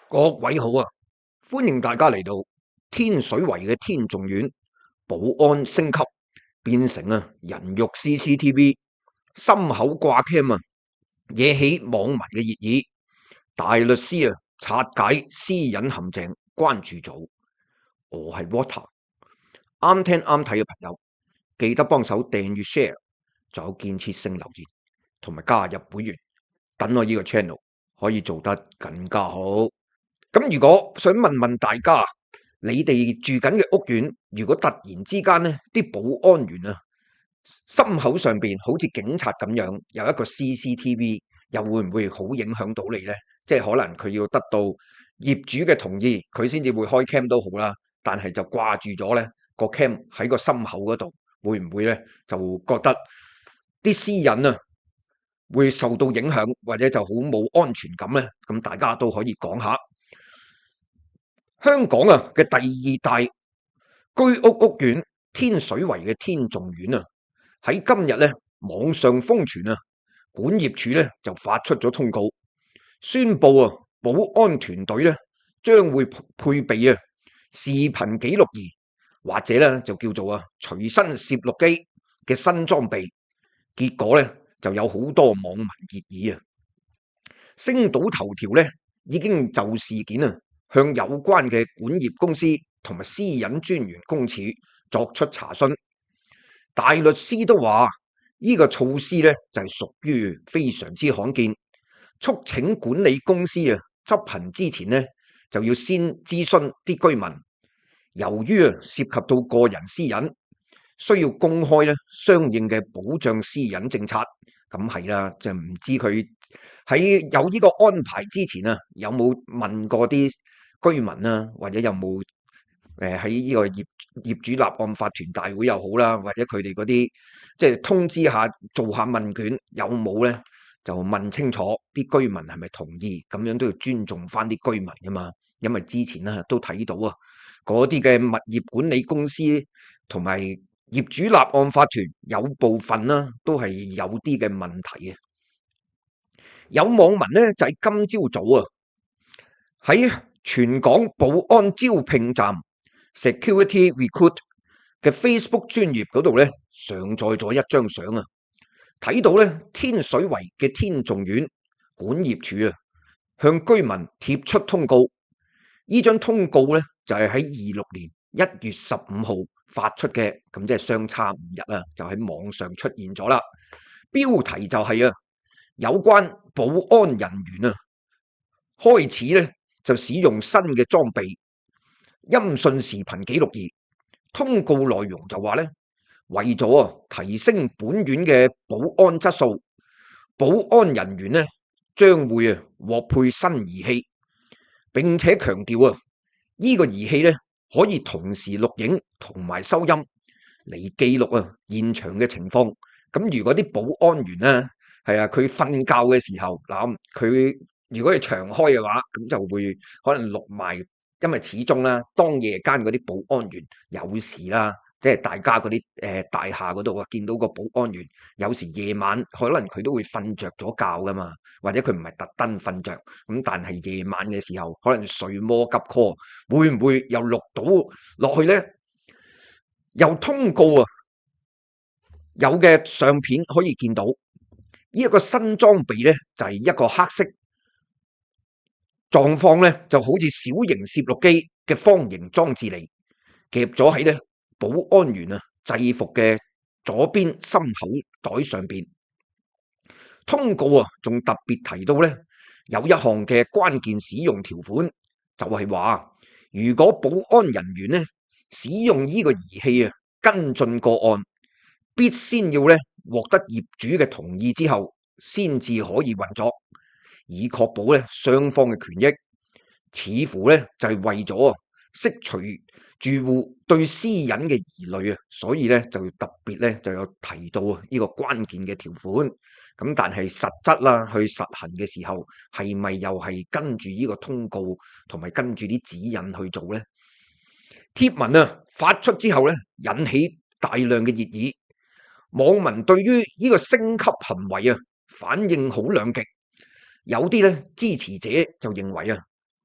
各位好啊，歡迎大家嚟到天水圍嘅天頌苑保安升級，變成人肉 CCTV，心口掛 cam 惹起網民嘅熱議。大律師拆解私隱陷阱關注組，我係 Water， 啱聽啱睇嘅朋友記得幫手訂閱 share， 仲有建設性留言同埋加入會員，等我呢個 channel 可以做得更加好。咁如果想問大家，你哋住緊嘅屋苑，如果突然之間呢啲保安員心口上邊好似警察咁樣有一個 CCTV， 又會唔會好影響到你呢？即係可能佢要得到業主嘅同意，佢先至會開 cam 都好啦。但係就掛住咗呢個 cam 喺個心口嗰度，會唔會呢就覺得啲私隱會受到影響，或者就好冇安全感呢？咁大家都可以講下。香港嘅第二大居屋屋苑天水圍嘅天頌苑喺今日網上瘋傳管業處就發出咗通告，宣布保安團隊將會配備視頻記錄儀，或者就叫做隨身攝錄機嘅新裝備。結果就有好多網民熱議星島頭條已經就事件向有關嘅管業公司同埋私隱專員公署作出查詢。大律師都話呢個措施就係屬於非常之罕見，促請管理公司執行之前就要先諮詢啲居民。由於涉及到個人私隱，需要公開相應嘅保障私隱政策。咁係啦，就唔知佢喺有呢個安排之前有冇問過啲居民或者有冇喺呢個業主立案法團大會又好啦，或者佢哋嗰啲即係通知下做下問卷有冇呢？就問清楚啲居民係咪同意，咁樣都要尊重翻啲居民噶嘛。因為之前都睇到嗰啲嘅物業管理公司同埋業主立案法團有部分都係有啲嘅問題。有網民就喺今朝早喺全港保安招聘站 Security Recruit 嘅 Facebook 專頁嗰度上載咗一張相睇到天水圍嘅天頌苑管業處向居民貼出通告。呢張通告就係喺26年1月15號發出嘅，咁即係相差5日就喺網上出現咗啦。標題就係有關保安人員開始就使用新嘅裝備音訊視頻記錄儀。通告內容就話為咗提升本院嘅保安質素，保安人員將會獲配新儀器，並且強調呢個儀器可以同時錄影同埋收音嚟記錄現場嘅情況。咁如果啲保安員佢瞓覺嘅時候佢如果係長開嘅話，咁就會可能錄埋，因為始終當夜間嗰啲保安員有時啦，即係大家嗰啲大廈嗰度見到個保安員，有時夜晚可能佢都會瞓着咗覺噶嘛，或者佢唔係特登瞓着，咁但係夜晚嘅時候可能睡魔急 call， 會唔會又錄到落去呢？由通告有嘅相片可以見到，呢一個新裝備就係一個黑色狀況就好似小型攝錄機嘅方形裝置嚟，夾咗喺保安員制服嘅左邊心口袋上邊。通告仲特別提到有一項嘅關鍵使用條款，就係話如果保安人員使用呢個儀器跟進個案，必先要獲得業主嘅同意之後，先至可以運作，以確保雙方嘅權益。似乎就係為咗釋除住戶對私隱嘅疑慮所以就特別就有提到呢個關鍵嘅條款。咁但係實質去實行嘅時候，係咪又係跟住呢個通告同埋跟住啲指引去做呢？貼文發出之後引起大量嘅熱議，網民對於呢個升級行為反應好兩極。有啲支持者就認為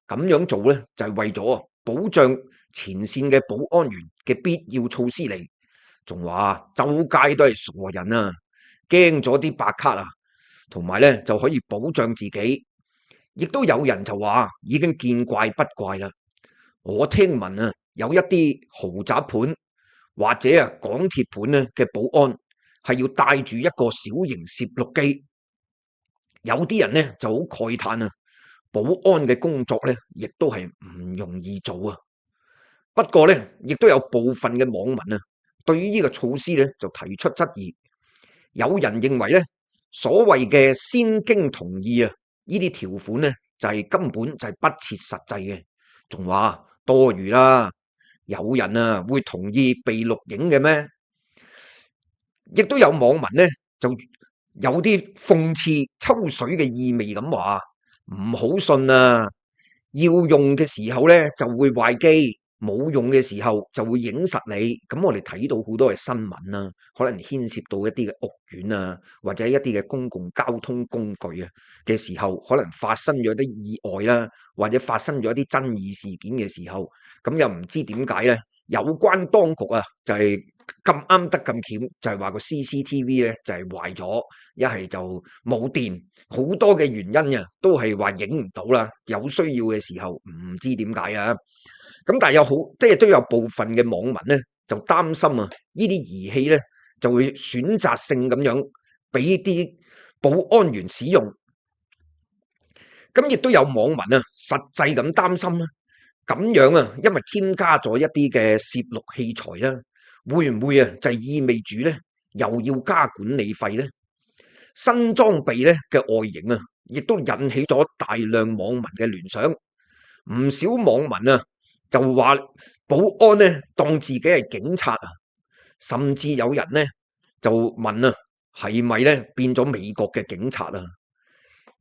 咁樣做咧就係為咗保障前線嘅保安員嘅必要措施嚟，仲話周街都係傻人啊，驚咗啲白卡啊，同埋咧就可以保障自己。亦都有人就話已經見怪不怪啦。我聽聞啊，有一啲豪宅盤或者港鐵盤咧嘅保安係要帶住一個小型攝錄機，有啲人咧就好慨嘆啊，保安嘅工作咧亦都係唔容易做啊。不過咧，亦都有部分嘅網民啊，對於呢個措施咧就提出質疑。有人認為咧，所謂嘅先經同意啊，呢啲條款咧就係根本就係不切實際嘅，仲話多餘啦。有人啊會同意被錄影嘅咩？亦都有網民咧就有啲諷刺抽水嘅意味咁話，唔好信啊！要用嘅時候咧就會壞機，冇用嘅時候就會影實你。咁我哋睇到好多嘅新聞啦，可能牽涉到一啲嘅屋苑啊，或者一啲嘅公共交通工具啊嘅時候，可能發生咗啲意外啦，或者發生咗一啲爭議事件嘅時候，咁又唔知點解咧？有關當局啊，就係咁啱得咁巧，就係話個 CCTV 咧就係壞咗，一係就冇電，好多嘅原因啊，都係話影唔到啦。有需要嘅時候唔知點解啊。咁但係即係都有部分嘅網民咧就擔心啊，呢啲儀器咧就會選擇性咁樣俾啲保安員使用。咁亦都有網民啊，實際咁擔心啦。咁樣啊，因為添加咗一啲嘅攝錄器材啦，會唔會啊就係意味住咧又要加管理費咧？新裝備咧嘅外形啊，亦都引起咗大量網民嘅聯想。唔少網民啊就話保安咧當自己係警察啊，甚至有人咧就問啊，係咪咧變咗美國嘅警察啊？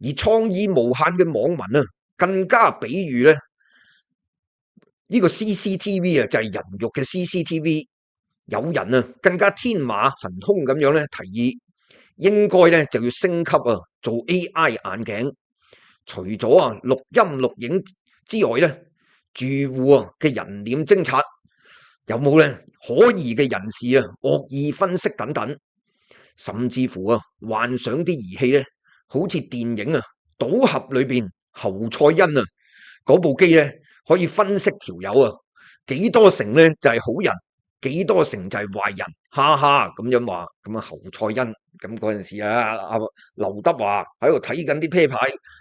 而創意無限嘅網民啊，更加比喻咧呢個 CCTV 啊，就係人肉嘅 CCTV。有人啊更加天馬行空咁樣咧提議，應該咧就要升級啊，做 AI 眼鏡。除咗啊錄音錄影之外咧，住戶啊嘅人臉偵察有冇咧可疑嘅人士啊惡意分析等等，甚至乎啊幻想啲儀器咧，好似電影啊賭俠裏邊侯賽因啊嗰部機咧，可以分析條友啊幾多成咧就係好人，幾多成就係壞人，哈哈咁樣話。咁啊侯賽因咁嗰陣時啊，阿劉德華喺度睇緊啲啤牌，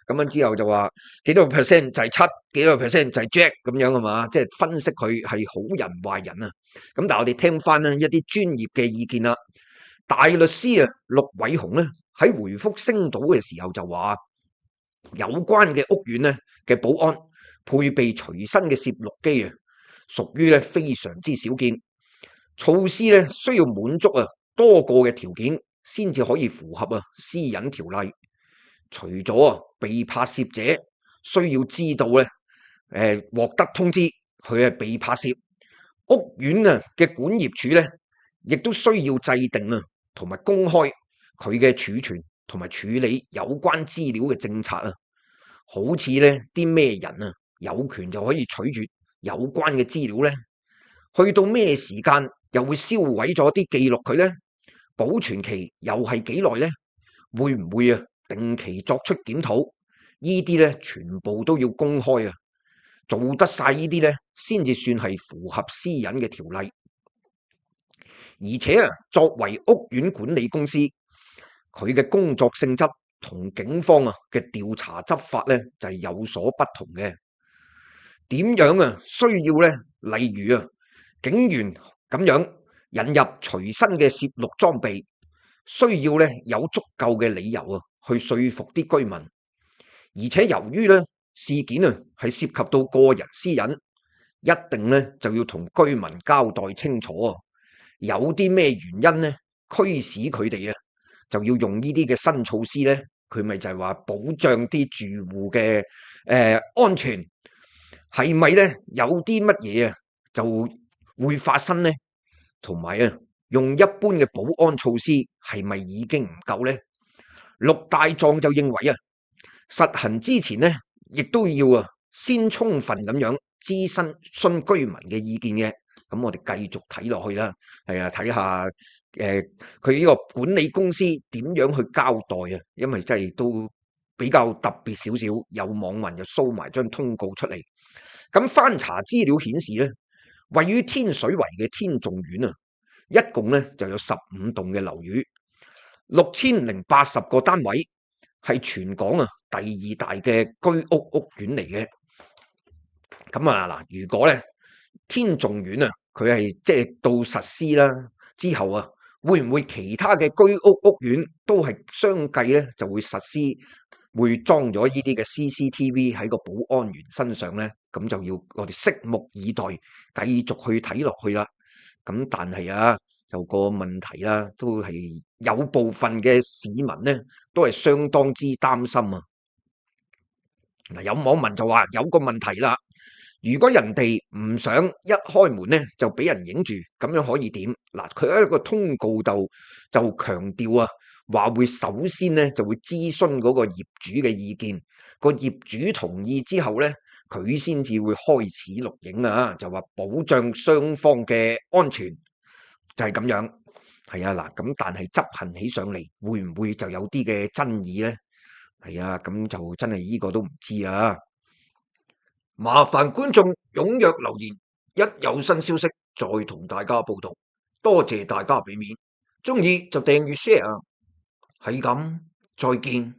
咁樣之後就話幾多個 percent 就係七，幾多個 percent 就係 Jack 咁樣啊嘛，即係分析佢係好人壞人啊。咁但係我哋聽翻咧一啲專業嘅意見啦。大律師啊陸偉雄咧喺回覆星島嘅時候就話，有關嘅屋苑咧嘅保安配備隨身嘅攝錄機啊，屬於咧非常之少見。措施咧需要滿足啊多個嘅條件，先至可以符合啊私隱條例。除咗啊被拍攝者需要知道咧，獲得通知佢係被拍攝，屋苑啊嘅管業處咧，亦都需要制定啊同埋公開佢嘅儲存同埋處理有關資料嘅政策啊。好似咧啲咩人啊有權就可以取閱有關嘅資料咧？去到咩時間又會銷毀咗啲記錄佢咧？保存期又係幾耐咧？會唔會啊定期作出檢討？呢啲咧全部都要公開啊！做得晒呢啲咧，先至算係符合私隱嘅條例。而且啊，作為屋苑管理公司，佢嘅工作性質同警方啊嘅調查執法咧就係有所不同嘅。點樣啊需要咧？例如啊，警員咁樣引入隨身嘅攝錄裝備，需要咧有足夠嘅理由啊去說服啲居民。而且由於咧事件啊係涉及到個人私隱，一定咧就要同居民交代清楚啊。有啲咩原因咧驅使佢哋啊就要用呢啲嘅新措施咧？佢咪就係話保障啲住戶嘅安全，係咪咧有啲乜嘢啊就會發生咧？同埋啊，用一般嘅保安措施係咪已經唔夠咧？六大狀就認為啊，實行之前咧，亦都要啊先充分咁樣諮詢居民嘅意見嘅。咁我哋繼續睇落去啦，係啊，睇下佢呢個管理公司點樣去交代啊，因為真係都比較特別少少，有網民就 show 埋張通告出嚟。咁翻查資料顯示咧，位於天水圍嘅天頌苑啊，一共咧就有15棟嘅樓宇，6080個單位，係全港啊第二大嘅居屋屋苑嚟嘅。咁啊嗱，如果咧天頌苑啊，佢係即係到實施啦之後啊，會唔會其他嘅居屋屋苑都係相繼咧就會實施，會裝咗呢啲嘅 CCTV 喺個保安員身上咧？咁就要我哋拭目以待，繼續去睇落去啦。咁但係啊，就個問題啦，都係有部分嘅市民咧，都係相當之擔心啊。嗱，有網民就話有個問題啦。如果人哋唔想一開門咧就俾人影住，咁樣可以點？嗱，佢喺一個通告度就強調啊，話會首先咧就會諮詢嗰個業主嘅意見，個業主同意之後咧，佢先至會開始錄影啊，就話保障雙方嘅安全，就係咁樣。係啊，嗱，咁但係執行起上嚟會唔會就有啲嘅爭議咧？係啊，咁就真係呢個都唔知啊。麻煩觀眾踴躍留言，一有新消息再同大家報道。多謝大家俾面，鍾意就訂閱 share，係咁，再見。